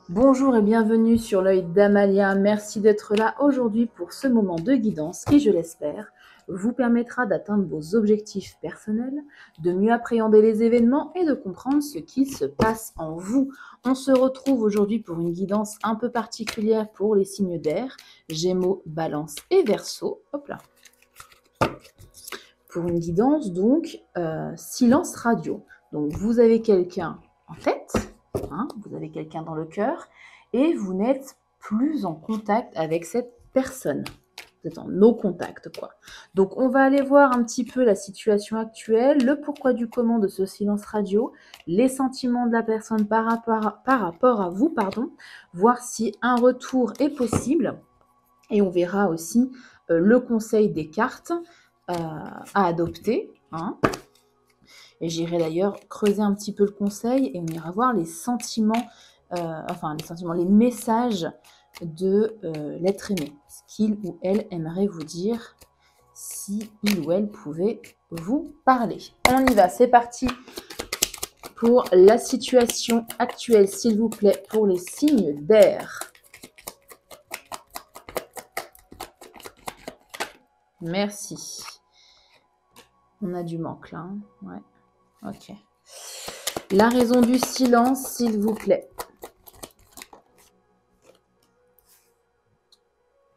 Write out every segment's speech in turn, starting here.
Bonjour et bienvenue sur l'œil d'Amalia. Merci d'être là aujourd'hui pour ce moment de guidance qui, je l'espère, vous permettra d'atteindre vos objectifs personnels, de mieux appréhender les événements et de comprendre ce qui se passe en vous. On se retrouve aujourd'hui pour une guidance un peu particulière pour les signes d'air, Gémeaux, Balance et Verseau. Hop là. Pour une guidance donc silence radio. Donc vous avez quelqu'un en tête, vous avez quelqu'un dans le cœur et vous n'êtes plus en contact avec cette personne. Vous êtes en no contact, quoi. Donc on va aller voir un petit peu la situation actuelle, le pourquoi du comment de ce silence radio, les sentiments de la personne par rapport à vous, voir si un retour est possible. Et on verra aussi le conseil des cartes à adopter. Et j'irai d'ailleurs creuser un petit peu le conseil et on ira voir les sentiments, les messages de l'être aimé. Ce qu'il ou elle aimerait vous dire si il ou elle pouvait vous parler. On y va, c'est parti pour la situation actuelle, s'il vous plaît, pour les signes d'air. Merci. On a du manque là. Hein, ouais. Ok. La raison du silence, s'il vous plaît.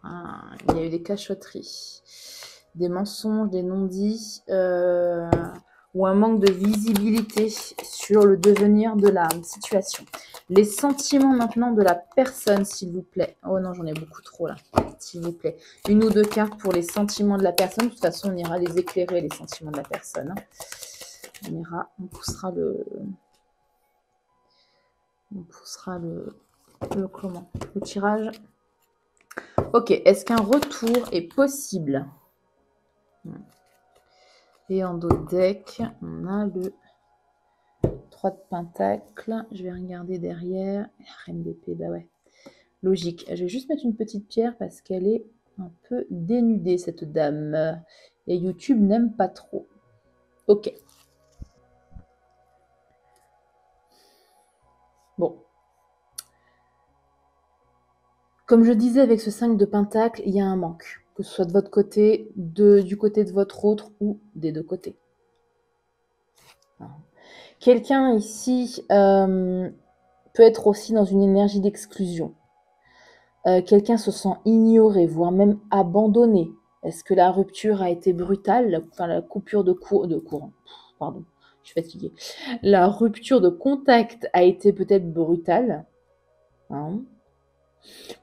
Il y a eu des cachotteries, des mensonges, des non-dits, ou un manque de visibilité sur le devenir de la situation. Les sentiments maintenant de la personne, s'il vous plaît. Oh non, j'en ai beaucoup trop là. S'il vous plaît. Une ou deux cartes pour les sentiments de la personne. De toute façon, on ira les éclairer, les sentiments de la personne. On poussera le tirage. Ok, est-ce qu'un retour est possible? Et en dos de deck, on a le 3 de Pentacle. Je vais regarder derrière. La Reine d'épée, bah ouais. Logique. Je vais juste mettre une petite pierre parce qu'elle est un peu dénudée, cette dame. Et YouTube n'aime pas trop. Ok. Bon. Comme je disais avec ce 5 de Pentacle, il y a un manque. Que ce soit de votre côté, du côté de votre autre ou des deux côtés. Quelqu'un ici peut être aussi dans une énergie d'exclusion. Quelqu'un se sent ignoré, voire même abandonné. Est-ce que la rupture a été brutale? La coupure de courant. Pardon, je suis fatiguée. La rupture de contact a été peut-être brutale.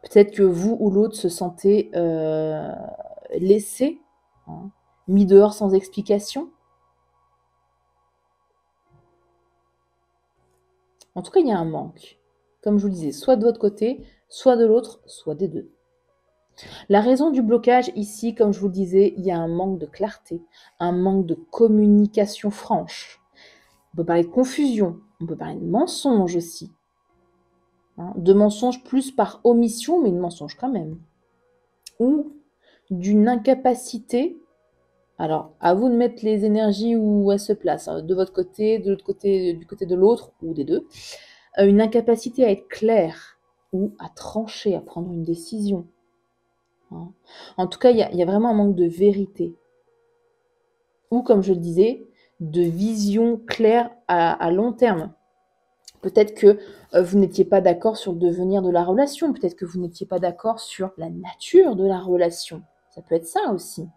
Peut-être que vous ou l'autre se sentez laissé, mis dehors sans explication. En tout cas, il y a un manque. Comme je vous le disais, soit de votre côté, soit de l'autre, soit des deux. La raison du blocage ici, comme je vous le disais, il y a un manque de clarté, un manque de communication franche. On peut parler de confusion, on peut parler de mensonge aussi. De mensonges plus par omission, mais de mensonges quand même. Ou d'une incapacité. Alors, à vous de mettre les énergies où elles se placent, de votre côté, de l'autre côté, du côté de l'autre, ou des deux. Une incapacité à être clair ou à trancher, à prendre une décision. En tout cas, il y a vraiment un manque de vérité. Ou, comme je le disais, de vision claire à long terme. Peut-être que vous n'étiez pas d'accord sur le devenir de la relation. Peut-être que vous n'étiez pas d'accord sur la nature de la relation. Ça peut être ça aussi.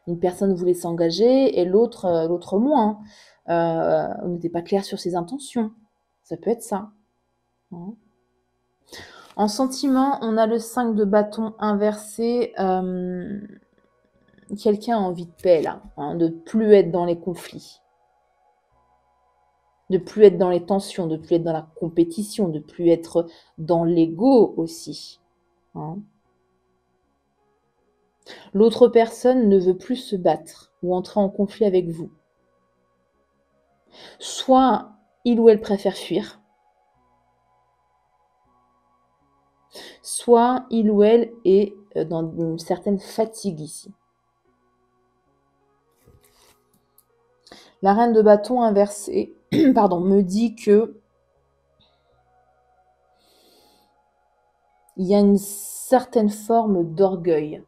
Une personne voulait s'engager et l'autre moins. On n'était pas clair sur ses intentions. Ça peut être ça. En sentiment, on a le 5 de bâton inversé. Quelqu'un a envie de paix là, de plus être dans les conflits, de plus être dans les tensions, de plus être dans la compétition, de plus être dans l'ego aussi. L'autre personne ne veut plus se battre ou entrer en conflit avec vous. Soit il ou elle préfère fuir, soit il ou elle est dans une certaine fatigue ici. La reine de bâton inversée me dit que il y a une certaine forme d'orgueil.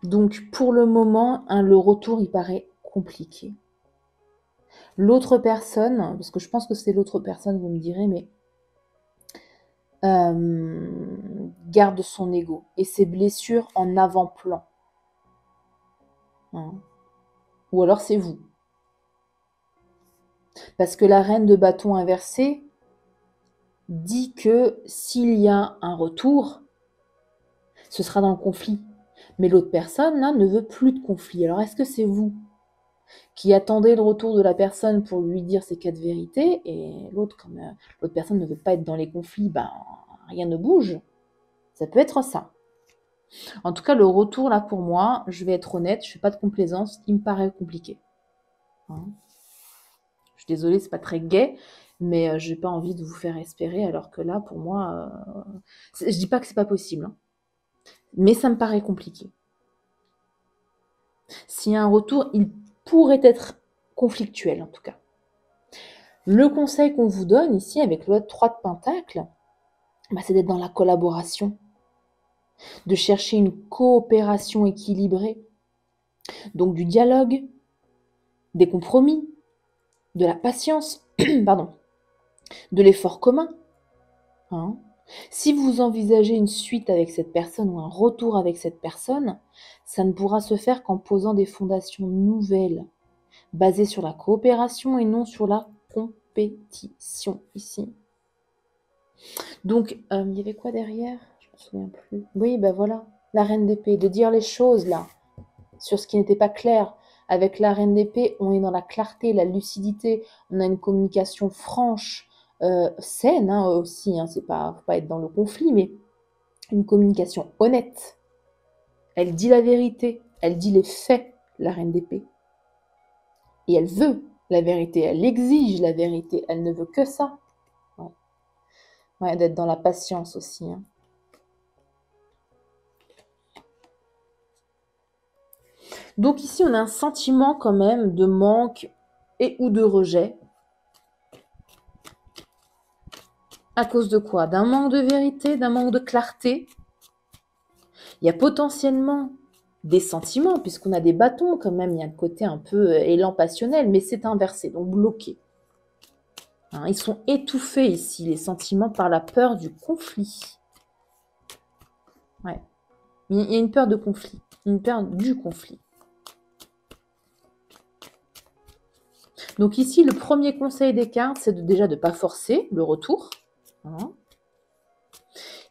Donc, pour le moment, le retour, il paraît compliqué. L'autre personne, parce que je pense que c'est l'autre personne, vous me direz, mais garde son ego et ses blessures en avant-plan. Hein. Ou alors c'est vous. Parce que la reine de bâton inversé dit que s'il y a un retour, ce sera dans le conflit. Mais l'autre personne, là, ne veut plus de conflit. Alors, est-ce que c'est vous qui attendez le retour de la personne pour lui dire ses 4 vérités, et l'autre, comme l'autre personne ne veut pas être dans les conflits, ben, rien ne bouge. Ça peut être ça. En tout cas, le retour, là, pour moi, je vais être honnête, je ne fais pas de complaisance, il me paraît compliqué. Hein. Je suis désolée, c'est pas très gai, mais j'ai pas envie de vous faire espérer, alors que là, pour moi, je dis pas que c'est pas possible, hein, mais ça me paraît compliqué. S'il y a un retour, il pourrait être conflictuel, en tout cas. Le conseil qu'on vous donne ici, avec le 3 de Pentacle, bah, c'est d'être dans la collaboration, de chercher une coopération équilibrée, donc du dialogue, des compromis, de la patience, pardon, de l'effort commun. Hein. Si vous envisagez une suite avec cette personne ou un retour avec cette personne, ça ne pourra se faire qu'en posant des fondations nouvelles, basées sur la coopération et non sur la compétition ici. Donc, il y avait quoi derrière? Je ne me souviens plus. Oui, ben voilà, la reine d'épée, de dire les choses là, sur ce qui n'était pas clair. Avec la reine d'épée, on est dans la clarté, la lucidité, on a une communication franche, saine hein, aussi, hein, c'est pas, faut pas être dans le conflit, mais une communication honnête. Elle dit la vérité, elle dit les faits, la reine d'épée. Et elle veut la vérité, elle exige la vérité, elle ne veut que ça. Ouais. Ouais, d'être dans la patience aussi. Hein. Donc ici, on a un sentiment quand même de manque et ou de rejet. À cause de quoi? D'un manque de vérité, d'un manque de clarté. Il y a potentiellement des sentiments, puisqu'on a des bâtons quand même, il y a un côté un peu élan passionnel, mais c'est inversé, donc bloqué. Hein, ils sont étouffés ici, les sentiments, par la peur du conflit. Ouais. Il y a une peur de conflit, une peur du conflit. Donc ici, le premier conseil des cartes, c'est déjà de ne pas forcer le retour. Hein,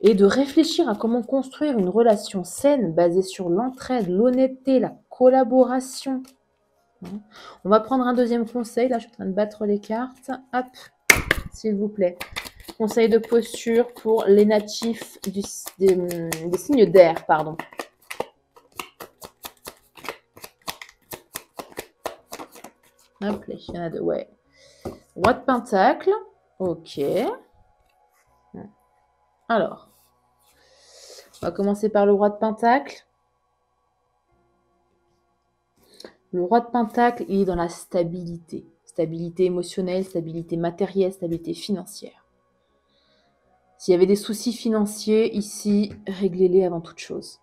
et de réfléchir à comment construire une relation saine basée sur l'entraide, l'honnêteté, la collaboration. On va prendre un deuxième conseil. Là, je suis en train de battre les cartes. Hop, s'il vous plaît. Conseil de posture pour les natifs des signes d'air, pardon. Hop, là, il y en a deux, ouais. Roi de Pentacle. Ok. Alors, on va commencer par le Roi de Pentacle. Le Roi de Pentacle, il est dans la stabilité. Stabilité émotionnelle, stabilité matérielle, stabilité financière. S'il y avait des soucis financiers ici, réglez-les avant toute chose.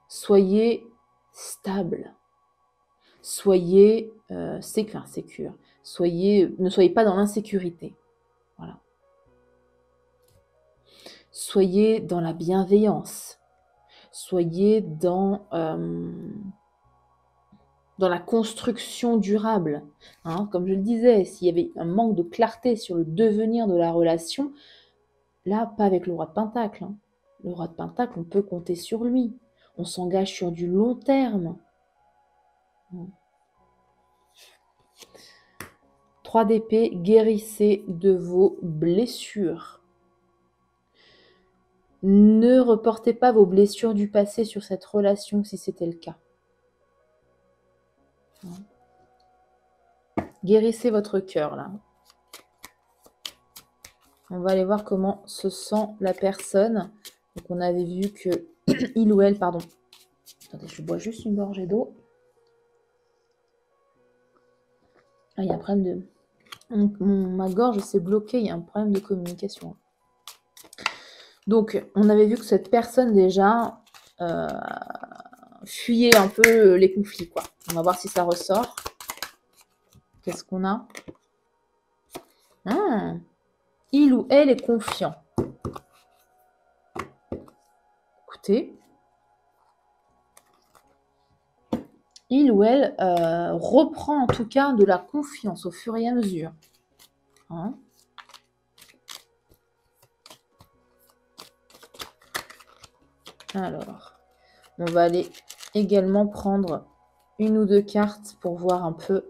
Soyez stable. Soyez sécure. Ne soyez pas dans l'insécurité. Voilà. Soyez dans la bienveillance. Soyez dans la construction durable. Hein, comme je le disais, s'il y avait un manque de clarté sur le devenir de la relation, là, pas avec le Roi de Pentacle. Hein. Le Roi de Pentacle, on peut compter sur lui. On s'engage sur du long terme. 3 d'épée, guérissez de vos blessures. Ne reportez pas vos blessures du passé sur cette relation si c'était le cas. Guérissez votre cœur là. On va aller voir comment se sent la personne. Donc on avait vu que il ou elle, pardon. Attendez, je bois juste une gorgée d'eau. Ah, il y a un problème de... Ma gorge s'est bloquée, il y a un problème de communication. Donc, on avait vu que cette personne déjà fuyait un peu les conflits, quoi. On va voir si ça ressort. Qu'est-ce qu'on a? Il ou elle est confiant. Écoutez, il ou elle reprend en tout cas de la confiance au fur et à mesure. Hein? Alors, on va aller également prendre une ou deux cartes pour voir un peu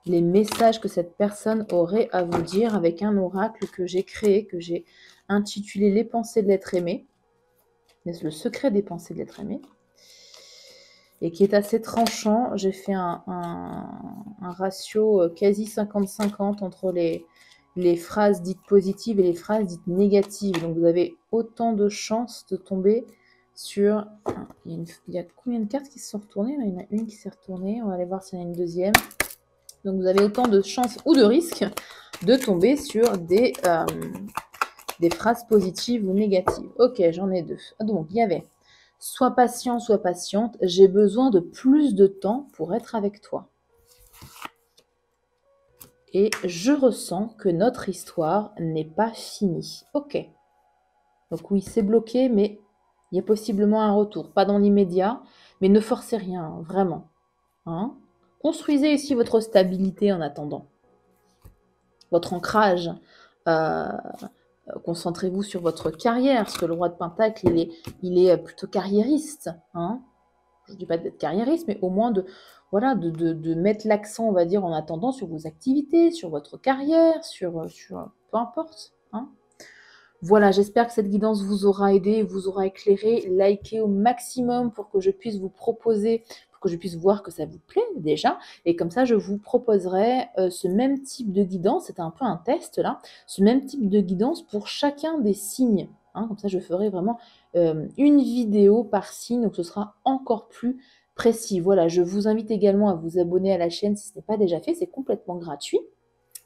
les messages que cette personne aurait à vous dire avec un oracle que j'ai créé, que j'ai intitulé Les pensées de l'être aimé. Le secret des pensées de l'être aimé. Et qui est assez tranchant. J'ai fait un ratio quasi 50-50 entre les phrases dites positives et les phrases dites négatives. Donc vous avez autant de chances de tomber sur... Il y a combien de cartes qui se sont retournées? Il y en a une qui s'est retournée. On va aller voir s'il y en a une deuxième. Donc vous avez autant de chances ou de risques de tomber sur des phrases positives ou négatives. Ok, j'en ai deux. Donc il y avait... Sois patient, sois patiente, j'ai besoin de plus de temps pour être avec toi. Et je ressens que notre histoire n'est pas finie. Ok. Donc oui, c'est bloqué, mais il y a possiblement un retour. Pas dans l'immédiat, mais ne forcez rien, hein, vraiment. Hein? Construisez ici votre stabilité en attendant. Votre ancrage. Concentrez-vous sur votre carrière, parce que le roi de Pentacle, il est plutôt carriériste. Hein? Je ne dis pas d'être carriériste, mais au moins de mettre l'accent, on va dire, en attendant sur vos activités, sur votre carrière, sur peu importe. Hein. Voilà, j'espère que cette guidance vous aura aidé, vous aura éclairé. Likez au maximum pour que je puisse vous proposer, pour que je puisse voir que ça vous plaît déjà. Et comme ça, je vous proposerai ce même type de guidance, c'est un peu un test là, ce même type de guidance pour chacun des signes. Hein, comme ça, je ferai vraiment une vidéo par signe, donc ce sera encore plus précis. Voilà, je vous invite également à vous abonner à la chaîne si ce n'est pas déjà fait, c'est complètement gratuit.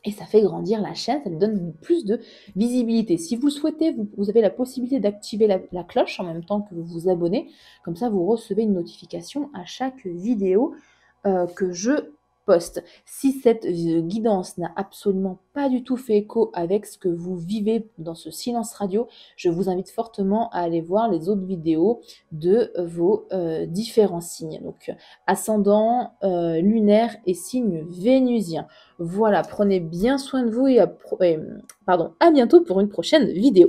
Et ça fait grandir la chaîne, ça lui donne plus de visibilité. Si vous le souhaitez, vous avez la possibilité d'activer la cloche en même temps que vous vous abonnez. Comme ça, vous recevez une notification à chaque vidéo que je poste. Si cette guidance n'a absolument pas du tout fait écho avec ce que vous vivez dans ce silence radio, je vous invite fortement à aller voir les autres vidéos de vos différents signes. Donc, ascendant, lunaire et signe vénusien. Voilà, prenez bien soin de vous et à bientôt pour une prochaine vidéo.